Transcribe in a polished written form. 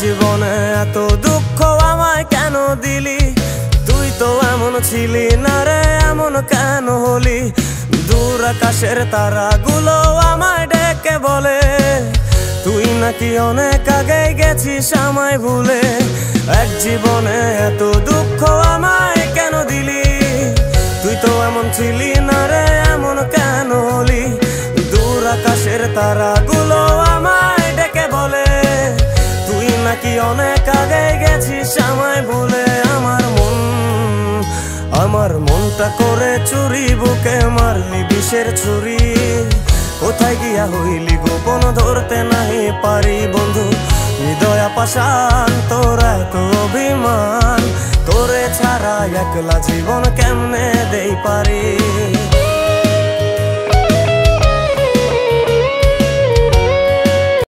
জীবনে এত দুঃখ আমায় কেন দিলি? তুই তো এমন ছিলি না রে, এমন কেন হলি? দূর আকাশের তারাগুলো আমায় ডেকে বলে তুই নাকি অনেক আগে গেছিস আমায় ভুলে। এক জীবনে এত দুঃখ আমায় কেন দিলি? তুই তো এমন ছিলি না রে, এমন কেন হলি? দূর আকাশের তারাগুলো আমায় ডেকে বলে তুই নাকি অনেক আগে গেছিস আমায় ভুলে। আমার মনটা করে চুরি, বুকে মারলি বিষের ছুরি। কোথায় গিয়া হইলি গোপন ধরতে নাহি পারি বন্ধু। হৃদয় পাষাণ তোর এত অভিমান, তোরে ছাড়া একলা জীবন কেমনে দেই পারি।